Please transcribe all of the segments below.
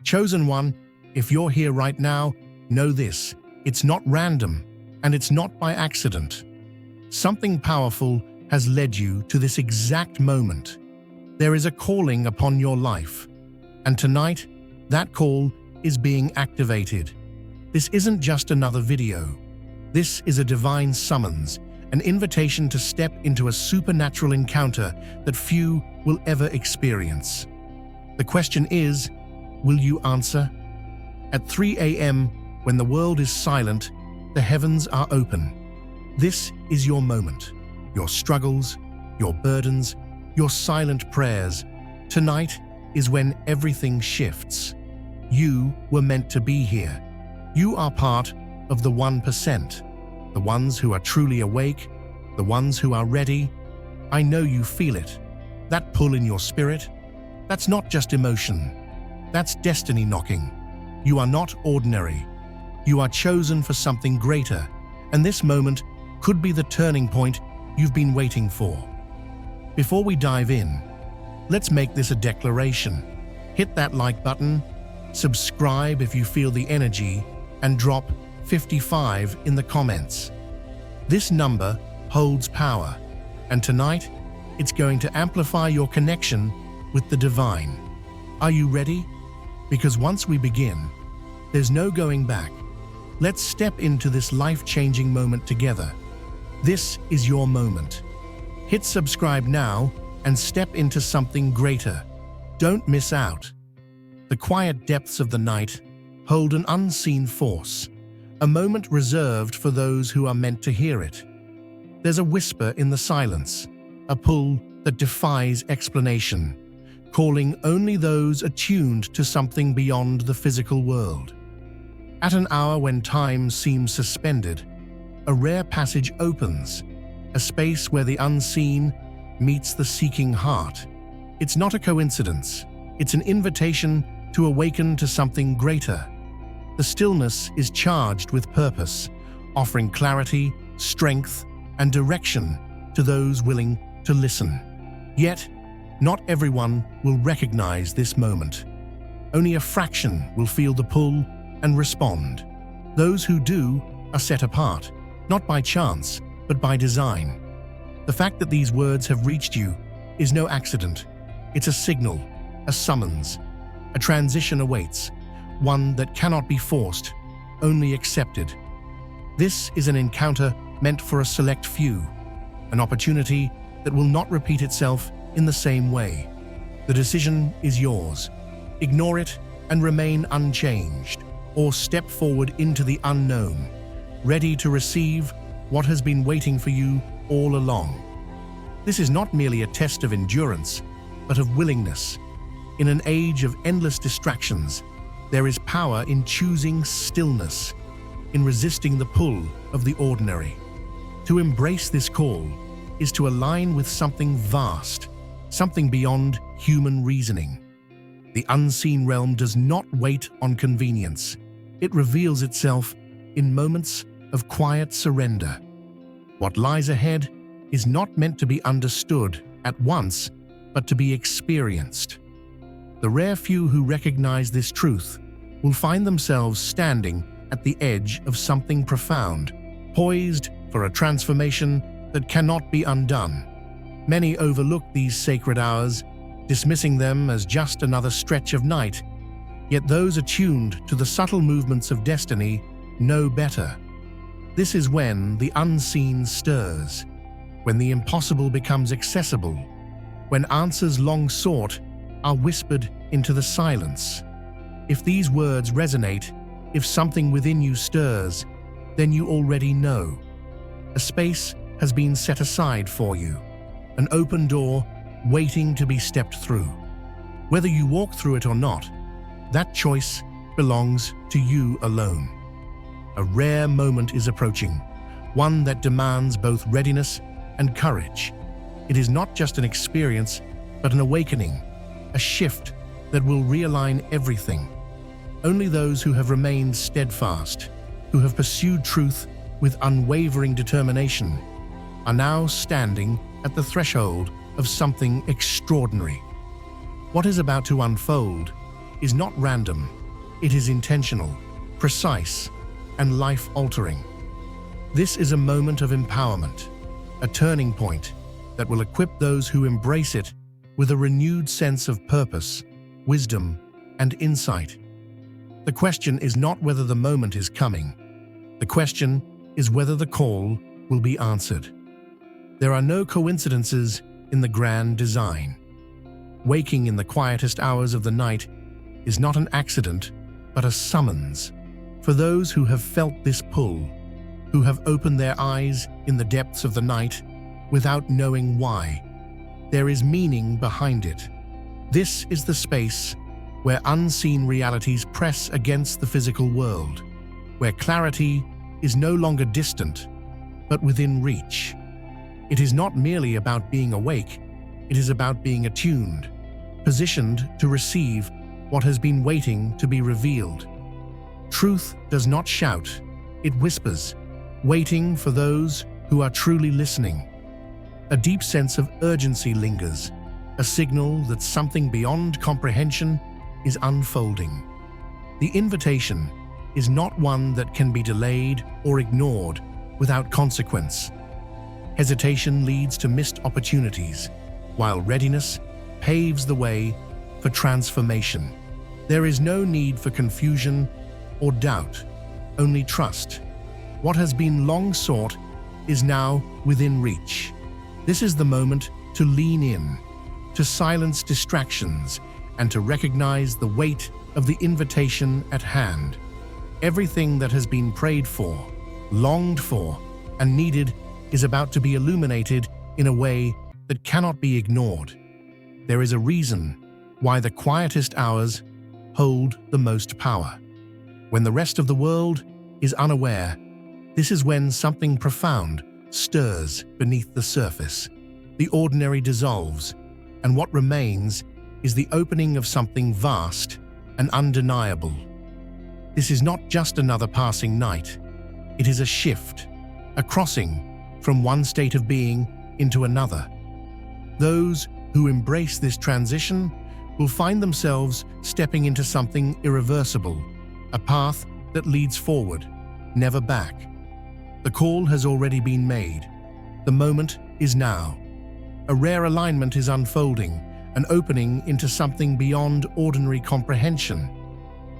Chosen one, if you're here right now, know this: it's not random, and it's not by accident. Something powerful has led you to this exact moment. There is a calling upon your life, and tonight, that call is being activated. This isn't just another video. This is a divine summons, an invitation to step into a supernatural encounter that few will ever experience. The question is, will you answer? At 3 a.m., when the world is silent, the heavens are open. This is your moment. Your struggles, your burdens, your silent prayers. Tonight is when everything shifts. You were meant to be here. You are part of the 1%, the ones who are truly awake, the ones who are ready. I know you feel it. That pull in your spirit, that's not just emotion. That's destiny knocking. You are not ordinary. You are chosen for something greater, and this moment could be the turning point you've been waiting for. Before we dive in, let's make this a declaration. Hit that like button, subscribe if you feel the energy, and drop 55 in the comments. This number holds power, and tonight it's going to amplify your connection with the divine. Are you ready? Because once we begin, there's no going back. Let's step into this life-changing moment together. This is your moment. Hit subscribe now and step into something greater. Don't miss out. The quiet depths of the night hold an unseen force, a moment reserved for those who are meant to hear it. There's a whisper in the silence, a pull that defies explanation, calling only those attuned to something beyond the physical world. At an hour when time seems suspended, a rare passage opens, a space where the unseen meets the seeking heart. It's not a coincidence, it's an invitation to awaken to something greater. The stillness is charged with purpose, offering clarity, strength, and direction to those willing to listen. Yet, not everyone will recognize this moment. Only a fraction will feel the pull and respond. Those who do are set apart, not by chance, but by design. The fact that these words have reached you is no accident. It's a signal, a summons. A transition awaits, one that cannot be forced, only accepted. This is an encounter meant for a select few, an opportunity that will not repeat itself in the same way. The decision is yours. Ignore it and remain unchanged, or step forward into the unknown, ready to receive what has been waiting for you all along. This is not merely a test of endurance, but of willingness. In an age of endless distractions, there is power in choosing stillness, in resisting the pull of the ordinary. To embrace this call is to align with something vast, something beyond human reasoning. The unseen realm does not wait on convenience. It reveals itself in moments of quiet surrender. What lies ahead is not meant to be understood at once, but to be experienced. The rare few who recognize this truth will find themselves standing at the edge of something profound, poised for a transformation that cannot be undone. Many overlook these sacred hours, dismissing them as just another stretch of night. Yet those attuned to the subtle movements of destiny know better. This is when the unseen stirs, when the impossible becomes accessible, when answers long sought are whispered into the silence. If these words resonate, if something within you stirs, then you already know. A space has been set aside for you, an open door waiting to be stepped through. Whether you walk through it or not, that choice belongs to you alone. A rare moment is approaching, one that demands both readiness and courage. It is not just an experience, but an awakening, a shift that will realign everything. Only those who have remained steadfast, who have pursued truth with unwavering determination, are now standing at the threshold of something extraordinary. What is about to unfold is not random. It is intentional, precise, and life-altering. This is a moment of empowerment, a turning point that will equip those who embrace it with a renewed sense of purpose, wisdom, and insight. The question is not whether the moment is coming. The question is whether the call will be answered. There are no coincidences in the grand design. Waking in the quietest hours of the night is not an accident, but a summons. For those who have felt this pull, who have opened their eyes in the depths of the night without knowing why, there is meaning behind it. This is the space where unseen realities press against the physical world, where clarity is no longer distant, but within reach. It is not merely about being awake, it is about being attuned, positioned to receive what has been waiting to be revealed. Truth does not shout, it whispers, waiting for those who are truly listening. A deep sense of urgency lingers, a signal that something beyond comprehension is unfolding. The invitation is not one that can be delayed or ignored without consequence. Hesitation leads to missed opportunities, while readiness paves the way for transformation. There is no need for confusion or doubt, only trust. What has been long sought is now within reach. This is the moment to lean in, to silence distractions, and to recognize the weight of the invitation at hand. Everything that has been prayed for, longed for, and needed is about to be illuminated in a way that cannot be ignored. There is a reason why the quietest hours hold the most power. When the rest of the world is unaware, this is when something profound stirs beneath the surface. The ordinary dissolves, and what remains is the opening of something vast and undeniable. This is not just another passing night. It is a shift, a crossing from one state of being into another. Those who embrace this transition will find themselves stepping into something irreversible, a path that leads forward, never back. The call has already been made. The moment is now. A rare alignment is unfolding, an opening into something beyond ordinary comprehension.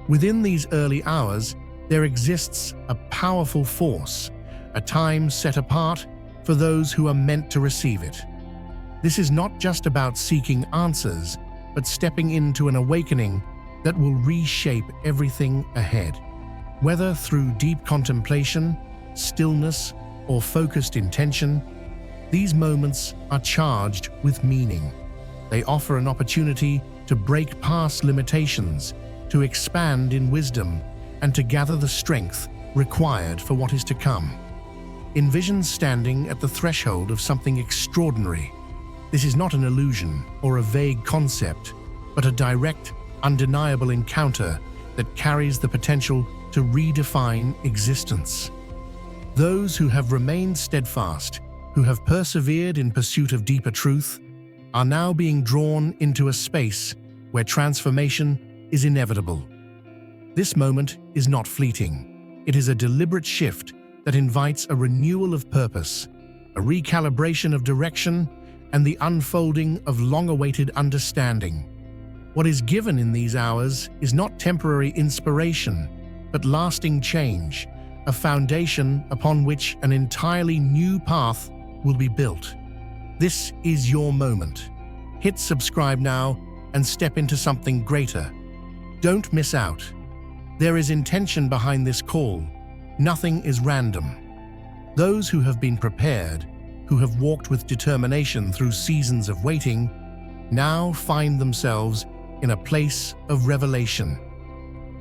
Within these early hours, there exists a powerful force, a time set apart for those who are meant to receive it. This is not just about seeking answers, but stepping into an awakening that will reshape everything ahead. Whether through deep contemplation, stillness, or focused intention, these moments are charged with meaning. They offer an opportunity to break past limitations, to expand in wisdom, and to gather the strength required for what is to come. Envision standing at the threshold of something extraordinary. This is not an illusion or a vague concept, but a direct, undeniable encounter that carries the potential to redefine existence. Those who have remained steadfast, who have persevered in pursuit of deeper truth, are now being drawn into a space where transformation is inevitable. This moment is not fleeting. It is a deliberate shift that invites a renewal of purpose, a recalibration of direction, and the unfolding of long-awaited understanding. What is given in these hours is not temporary inspiration, but lasting change, a foundation upon which an entirely new path will be built. This is your moment. Hit subscribe now and step into something greater. Don't miss out. There is intention behind this call. Nothing is random. Those who have been prepared, who have walked with determination through seasons of waiting, now find themselves in a place of revelation.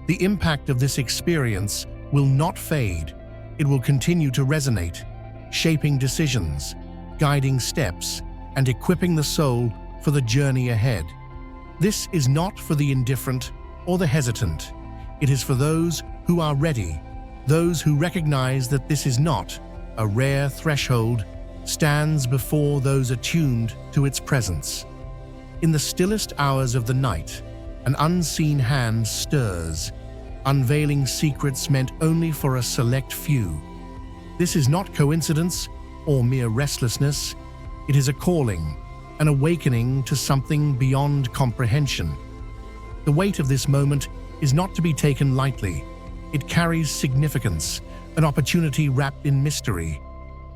The impact of this experience will not fade. It will continue to resonate, shaping decisions, guiding steps, and equipping the soul for the journey ahead. This is not for the indifferent or the hesitant. It is for those who are ready, those who recognize that this is not a rare threshold, stands before those attuned to its presence. In the stillest hours of the night, An unseen hand stirs, unveiling secrets meant only for a select few. This is not coincidence or mere restlessness. It is a calling, an awakening to something beyond comprehension. The weight of this moment is not to be taken lightly. It carries significance, an opportunity wrapped in mystery,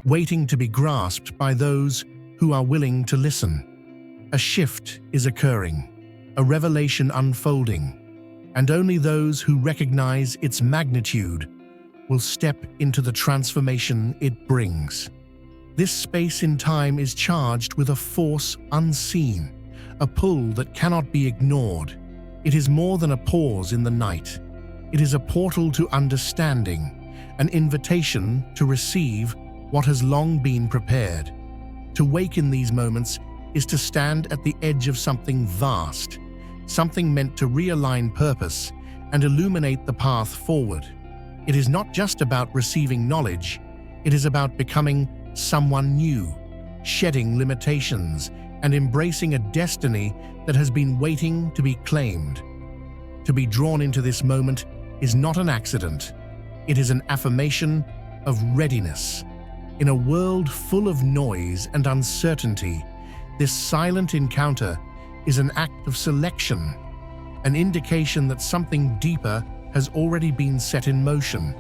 waiting to be grasped by those who are willing to listen. A shift is occurring, a revelation unfolding, and only those who recognize its magnitude will step into the transformation it brings. This space in time is charged with a force unseen, a pull that cannot be ignored. It is more than a pause in the night. It is a portal to understanding, an invitation to receive what has long been prepared. To wake in these moments is to stand at the edge of something vast, something meant to realign purpose and illuminate the path forward. It is not just about receiving knowledge, it is about becoming someone new, shedding limitations, and embracing a destiny that has been waiting to be claimed. To be drawn into this moment is not an accident. It is an affirmation of readiness. In a world full of noise and uncertainty, this silent encounter is an act of selection, an indication that something deeper has already been set in motion.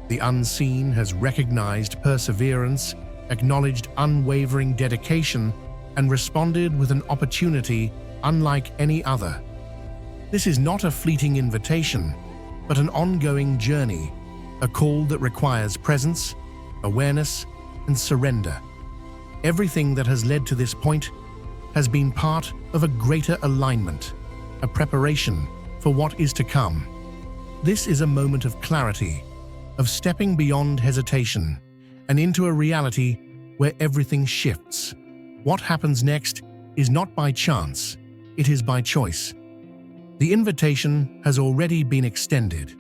The unseen has recognized perseverance, acknowledged unwavering dedication, and responded with an opportunity unlike any other. This is not a fleeting invitation, but an ongoing journey, a call that requires presence, awareness, and surrender. Everything that has led to this point has been part of a greater alignment, a preparation for what is to come. This is a moment of clarity, of stepping beyond hesitation and into a reality where everything shifts. What happens next is not by chance, it is by choice. The invitation has already been extended.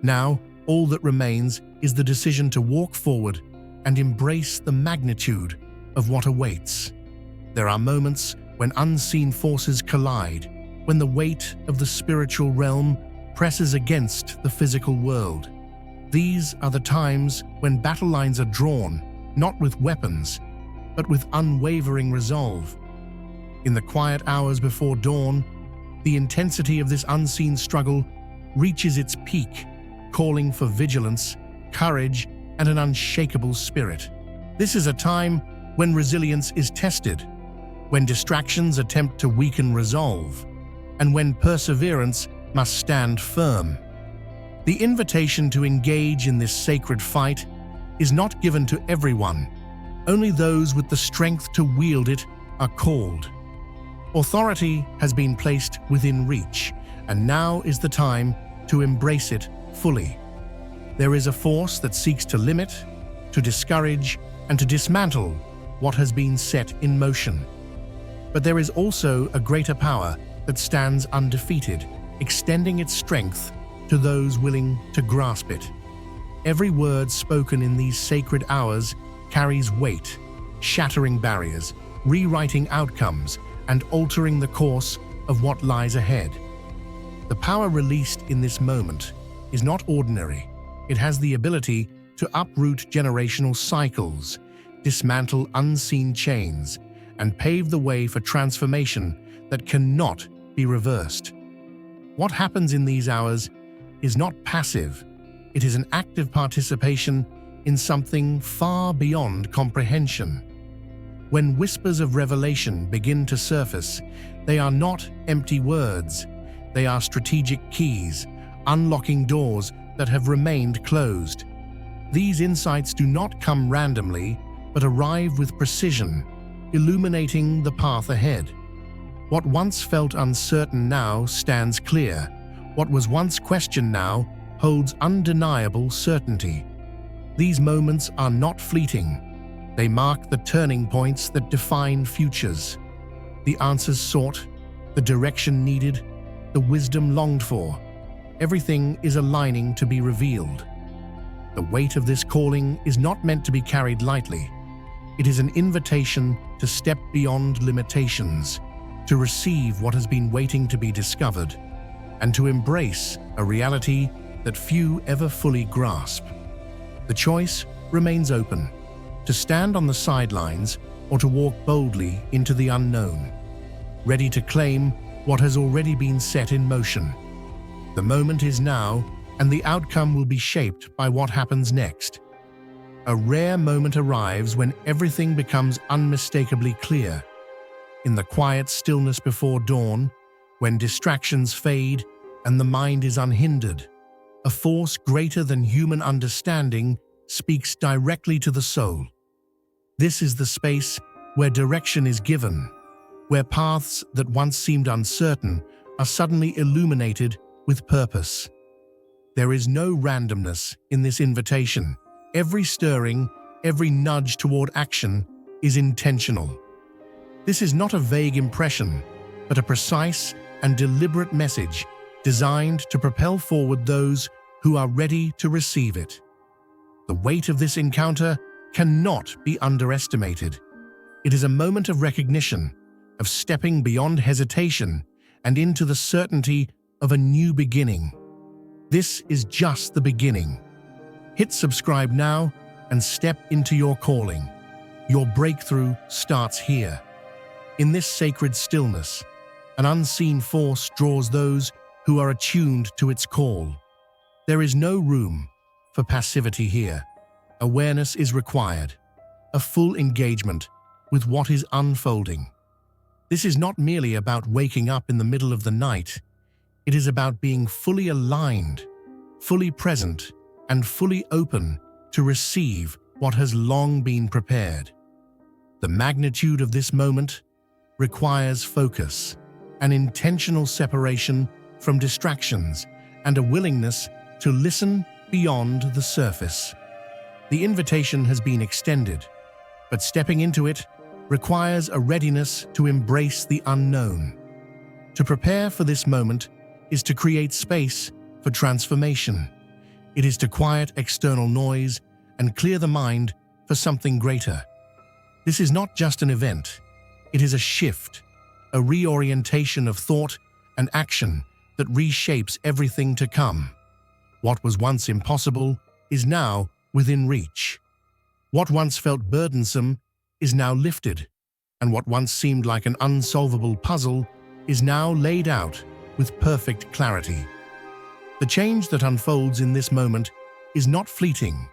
Now, all that remains is the decision to walk forward and embrace the magnitude of what awaits. There are moments when unseen forces collide, when the weight of the spiritual realm presses against the physical world. These are the times when battle lines are drawn, not with weapons, but with unwavering resolve. In the quiet hours before dawn, the intensity of this unseen struggle reaches its peak, calling for vigilance, courage, and an unshakable spirit. This is a time when resilience is tested, when distractions attempt to weaken resolve, and when perseverance must stand firm. The invitation to engage in this sacred fight is not given to everyone. Only those with the strength to wield it are called. Authority has been placed within reach, and now is the time to embrace it fully. There is a force that seeks to limit, to discourage, and to dismantle what has been set in motion. But there is also a greater power that stands undefeated, extending its strength to those willing to grasp it. Every word spoken in these sacred hours carries weight, shattering barriers, rewriting outcomes, and altering the course of what lies ahead. The power released in this moment is not ordinary. It has the ability to uproot generational cycles, dismantle unseen chains, and pave the way for transformation that cannot be reversed. What happens in these hours is not passive. It is an active participation in something far beyond comprehension. When whispers of revelation begin to surface, they are not empty words. They are strategic keys, unlocking doors that have remained closed. These insights do not come randomly, but arrive with precision, illuminating the path ahead. What once felt uncertain now stands clear. What was once questioned now holds undeniable certainty. These moments are not fleeting. They mark the turning points that define futures. The answers sought, the direction needed, the wisdom longed for. Everything is aligning to be revealed. The weight of this calling is not meant to be carried lightly. It is an invitation to step beyond limitations, to receive what has been waiting to be discovered, and to embrace a reality that few ever fully grasp. The choice remains open, to stand on the sidelines or to walk boldly into the unknown, ready to claim what has already been set in motion. The moment is now, and the outcome will be shaped by what happens next. A rare moment arrives when everything becomes unmistakably clear. In the quiet stillness before dawn, when distractions fade and the mind is unhindered, a force greater than human understanding speaks directly to the soul. This is the space where direction is given, where paths that once seemed uncertain are suddenly illuminated with purpose. There is no randomness in this invitation. Every stirring, every nudge toward action is intentional. This is not a vague impression, but a precise and deliberate message designed to propel forward those who are ready to receive it. The weight of this encounter cannot be underestimated. It is a moment of recognition, of stepping beyond hesitation and into the certainty of a new beginning. This is just the beginning. Hit subscribe now and step into your calling. Your breakthrough starts here. In this sacred stillness, an unseen force draws those who are attuned to its call. There is no room for passivity here. Awareness is required, a full engagement with what is unfolding. This is not merely about waking up in the middle of the night. It is about being fully aligned, fully present, and fully open to receive what has long been prepared. The magnitude of this moment requires focus, an intentional separation from distractions, and a willingness to listen beyond the surface. The invitation has been extended, but stepping into it requires a readiness to embrace the unknown. To prepare for this moment is to create space for transformation. It is to quiet external noise and clear the mind for something greater. This is not just an event. It is a shift, a reorientation of thought and action that reshapes everything to come. What was once impossible is now within reach. What once felt burdensome is now lifted, and what once seemed like an unsolvable puzzle is now laid out with perfect clarity. The change that unfolds in this moment is not fleeting.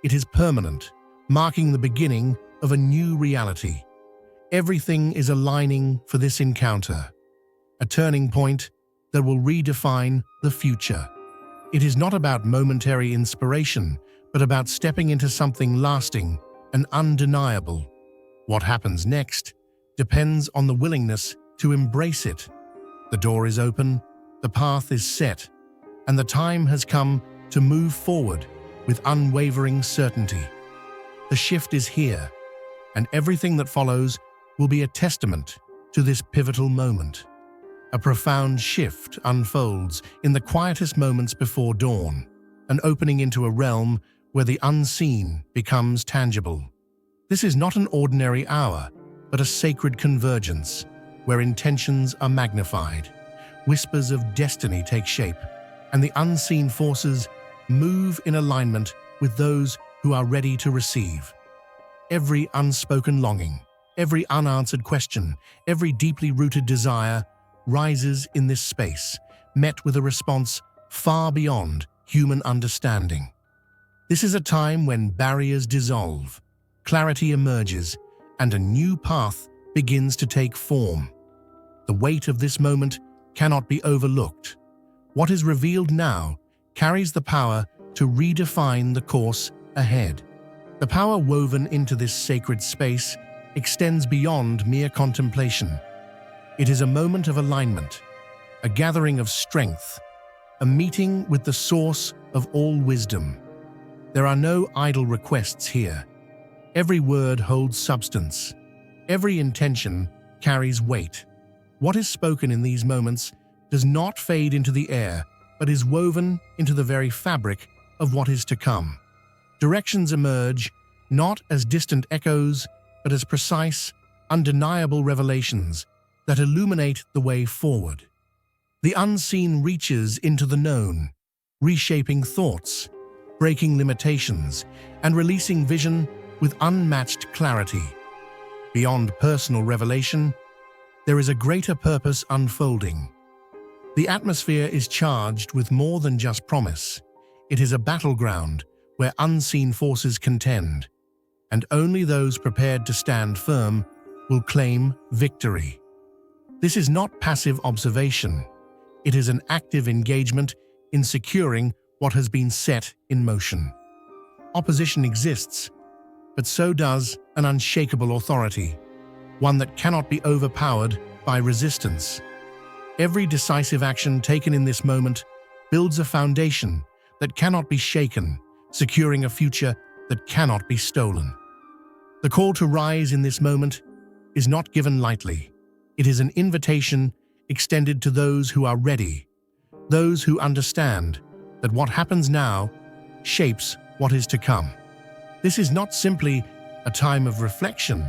It is permanent, marking the beginning of a new reality. Everything is aligning for this encounter, a turning point that will redefine the future. It is not about momentary inspiration, but about stepping into something lasting and undeniable. What happens next depends on the willingness to embrace it. The door is open, the path is set, and the time has come to move forward with unwavering certainty. The shift is here, and everything that follows will be a testament to this pivotal moment. A profound shift unfolds in the quietest moments before dawn, an opening into a realm where the unseen becomes tangible. This is not an ordinary hour, but a sacred convergence, where intentions are magnified, whispers of destiny take shape, and the unseen forces move in alignment with those who are ready to receive. Every unspoken longing, every unanswered question, every deeply rooted desire rises in this space, met with a response far beyond human understanding. This is a time when barriers dissolve, clarity emerges, and a new path begins to take form. The weight of this moment cannot be overlooked. What is revealed now carries the power to redefine the course ahead. The power woven into this sacred space extends beyond mere contemplation. It is a moment of alignment, a gathering of strength, a meeting with the source of all wisdom. There are no idle requests here. Every word holds substance. Every intention carries weight. What is spoken in these moments does not fade into the air, but is woven into the very fabric of what is to come. Directions emerge, not as distant echoes, but as precise, undeniable revelations that illuminate the way forward. The unseen reaches into the known, reshaping thoughts, breaking limitations, and releasing vision with unmatched clarity. Beyond personal revelation, there is a greater purpose unfolding. The atmosphere is charged with more than just promise. It is a battleground where unseen forces contend, and only those prepared to stand firm will claim victory. This is not passive observation. It is an active engagement in securing what has been set in motion. Opposition exists, but so does an unshakable authority, one that cannot be overpowered by resistance. Every decisive action taken in this moment builds a foundation that cannot be shaken, securing a future that cannot be stolen. The call to rise in this moment is not given lightly. It is an invitation extended to those who are ready, those who understand that what happens now shapes what is to come. This is not simply a time of reflection,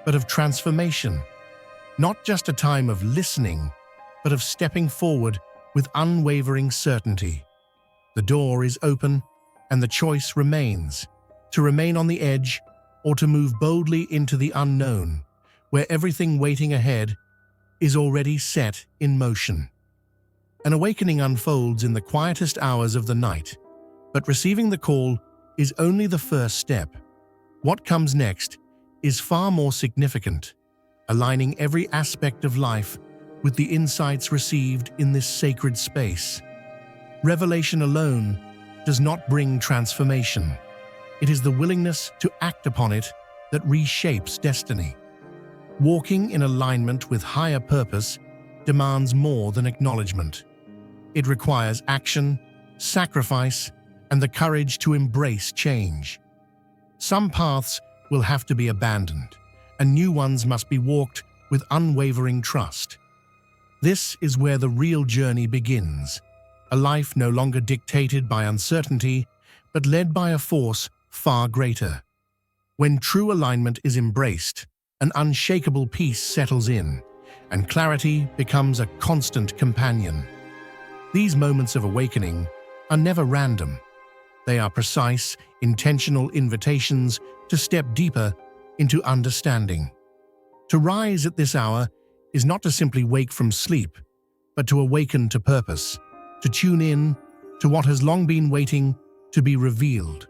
but of transformation. Not just a time of listening, but of stepping forward with unwavering certainty. The door is open, and the choice remains: to remain on the edge or to move boldly into the unknown, where everything waiting ahead is already set in motion. An awakening unfolds in the quietest hours of the night, but receiving the call is only the first step. What comes next is far more significant, aligning every aspect of life with the insights received in this sacred space. Revelation alone does not bring transformation. It is the willingness to act upon it that reshapes destiny. Walking in alignment with higher purpose demands more than acknowledgement. It requires action, sacrifice, and the courage to embrace change. Some paths will have to be abandoned, and new ones must be walked with unwavering trust. This is where the real journey begins, a life no longer dictated by uncertainty, but led by a force far greater. When true alignment is embraced, an unshakable peace settles in, and clarity becomes a constant companion. These moments of awakening are never random. They are precise, intentional invitations to step deeper into understanding. To rise at this hour is not to simply wake from sleep, but to awaken to purpose, to tune in to what has long been waiting to be revealed.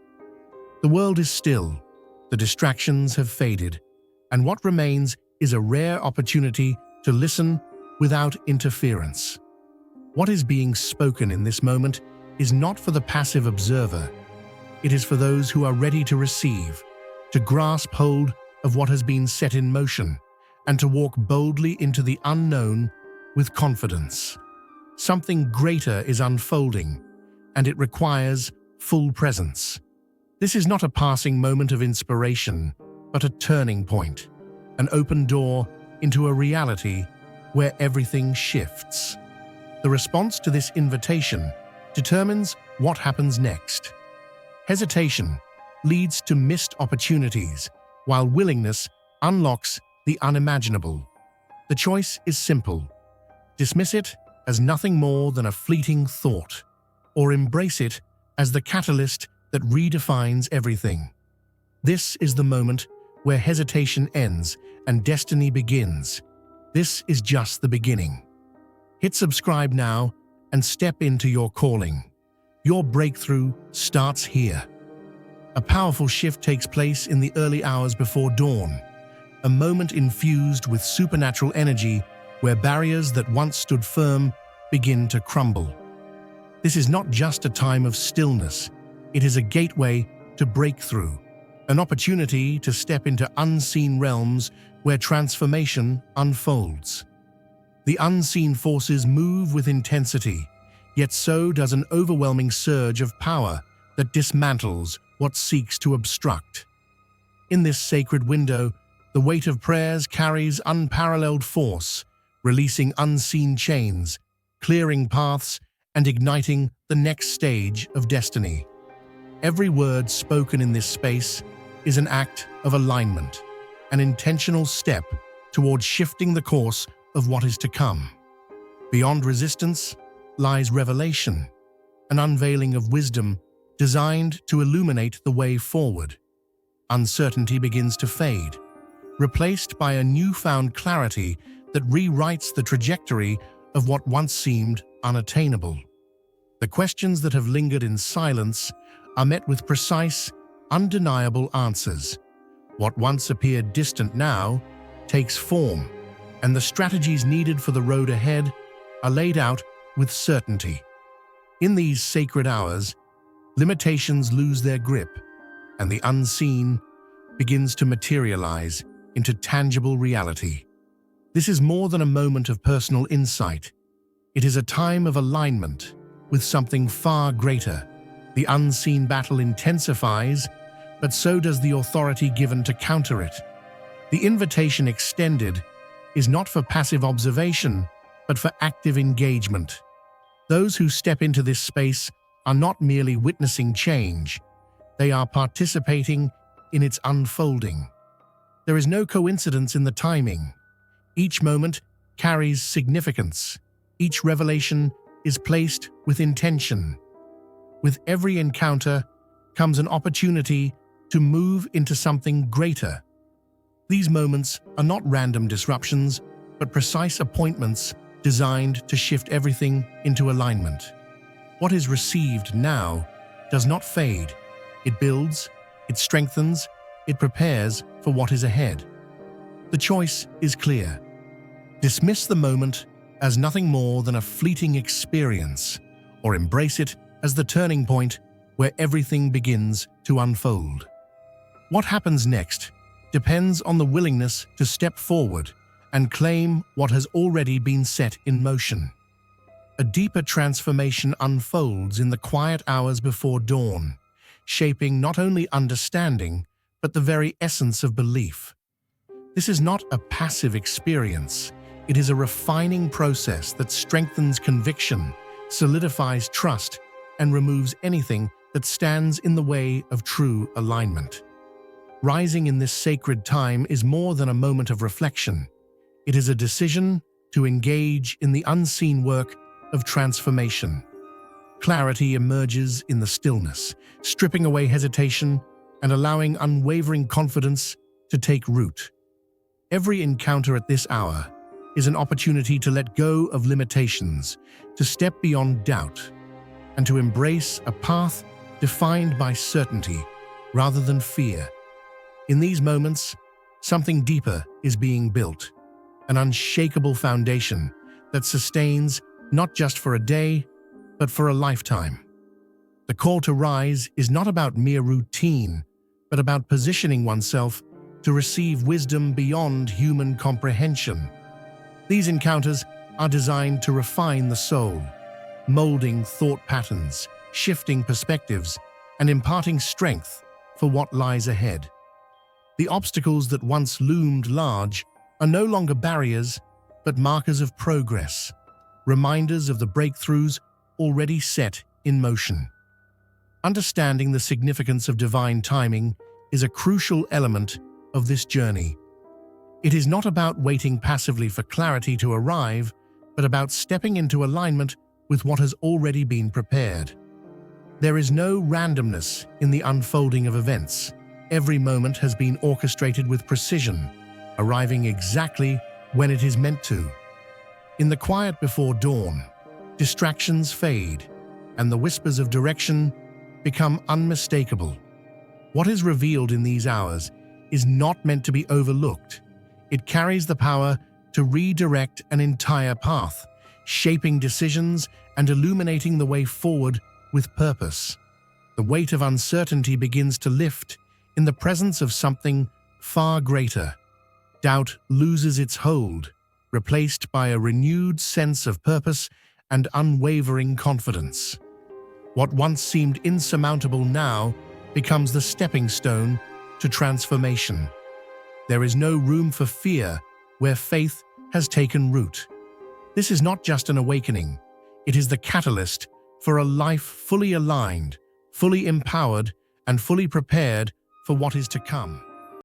The world is still, the distractions have faded, and what remains is a rare opportunity to listen without interference. What is being spoken in this moment is not for the passive observer. It is for those who are ready to receive, to grasp hold of what has been set in motion, and to walk boldly into the unknown with confidence. Something greater is unfolding, and it requires full presence. This is not a passing moment of inspiration, but a turning point, an open door into a reality where everything shifts. The response to this invitation determines what happens next. Hesitation leads to missed opportunities, while willingness unlocks the unimaginable. The choice is simple: dismiss it as nothing more than a fleeting thought, or embrace it as the catalyst that redefines everything. This is the moment where hesitation ends and destiny begins. This is just the beginning. Hit subscribe now and step into your calling. Your breakthrough starts here. A powerful shift takes place in the early hours before dawn, a moment infused with supernatural energy where barriers that once stood firm begin to crumble. This is not just a time of stillness, it is a gateway to breakthrough, an opportunity to step into unseen realms where transformation unfolds. The unseen forces move with intensity, yet so does an overwhelming surge of power that dismantles what seeks to obstruct. In this sacred window, the weight of prayers carries unparalleled force, releasing unseen chains, clearing paths, and igniting the next stage of destiny. Every word spoken in this space is an act of alignment, an intentional step towards shifting the course of what is to come. Beyond resistance lies revelation, an unveiling of wisdom designed to illuminate the way forward. Uncertainty begins to fade, replaced by a newfound clarity that rewrites the trajectory of what once seemed unattainable. The questions that have lingered in silence are met with precise, undeniable answers. What once appeared distant now takes form, and the strategies needed for the road ahead are laid out with certainty. In these sacred hours, limitations lose their grip, and the unseen begins to materialize into tangible reality. This is more than a moment of personal insight. It is a time of alignment with something far greater. The unseen battle intensifies, but so does the authority given to counter it. The invitation extended is not for passive observation, but for active engagement. Those who step into this space are not merely witnessing change, they are participating in its unfolding. There is no coincidence in the timing. Each moment carries significance. Each revelation is placed with intention. With every encounter comes an opportunity to move into something greater. These moments are not random disruptions, but precise appointments designed to shift everything into alignment. What is received now does not fade. It builds, it strengthens, it prepares for what is ahead. The choice is clear. Dismiss the moment as nothing more than a fleeting experience, or embrace it as the turning point where everything begins to unfold. What happens next depends on the willingness to step forward and claim what has already been set in motion. A deeper transformation unfolds in the quiet hours before dawn, shaping not only understanding, but the very essence of belief. This is not a passive experience. It is a refining process that strengthens conviction, solidifies trust, and removes anything that stands in the way of true alignment. Rising in this sacred time is more than a moment of reflection. It is a decision to engage in the unseen work of transformation. Clarity emerges in the stillness, stripping away hesitation and allowing unwavering confidence to take root. Every encounter at this hour is an opportunity to let go of limitations, to step beyond doubt, and to embrace a path defined by certainty rather than fear. In these moments, something deeper is being built, an unshakable foundation that sustains not just for a day, but for a lifetime. The call to rise is not about mere routine, but about positioning oneself to receive wisdom beyond human comprehension. These encounters are designed to refine the soul, molding thought patterns, shifting perspectives, and imparting strength for what lies ahead. The obstacles that once loomed large are no longer barriers, but markers of progress, reminders of the breakthroughs already set in motion. Understanding the significance of divine timing is a crucial element of this journey. It is not about waiting passively for clarity to arrive, but about stepping into alignment with what has already been prepared. There is no randomness in the unfolding of events. Every moment has been orchestrated with precision, arriving exactly when it is meant to. In the quiet before dawn, distractions fade, and the whispers of direction become unmistakable. What is revealed in these hours is not meant to be overlooked. It carries the power to redirect an entire path, shaping decisions and illuminating the way forward with purpose. The weight of uncertainty begins to lift in the presence of something far greater. Doubt loses its hold, replaced by a renewed sense of purpose and unwavering confidence. What once seemed insurmountable now becomes the stepping stone to transformation. There is no room for fear where faith has taken root. This is not just an awakening, it is the catalyst for a life fully aligned, fully empowered, and fully prepared for what is to come.